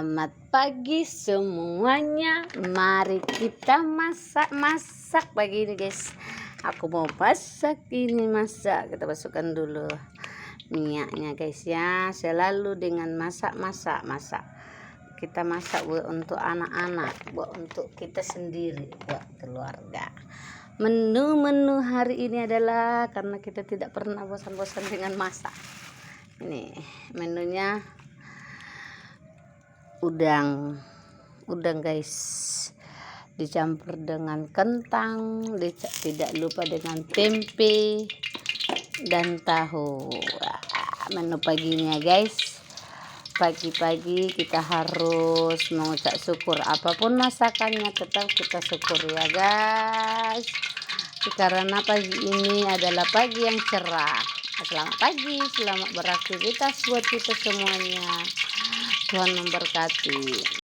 Selamat pagi semuanya. Mari kita masak-masak pagi ini, guys. Aku mau masak ini, masak. Kita masukkan dulu minyaknya, guys ya. Selalu dengan masak. Kita masak buat untuk anak-anak, buat untuk kita sendiri, buat keluarga. Menu hari ini adalah karena kita tidak pernah bosan-bosan dengan masak. Ini menunya udang guys, dicampur dengan kentang, tidak lupa dengan tempe dan tahu. Menu paginya, guys. Pagi-pagi kita harus mengucap syukur, apapun masakannya tetap kita syukur ya, guys, karena pagi ini adalah pagi yang cerah. Selamat pagi, selamat beraktivitas buat kita semuanya. Tuhan memberkati.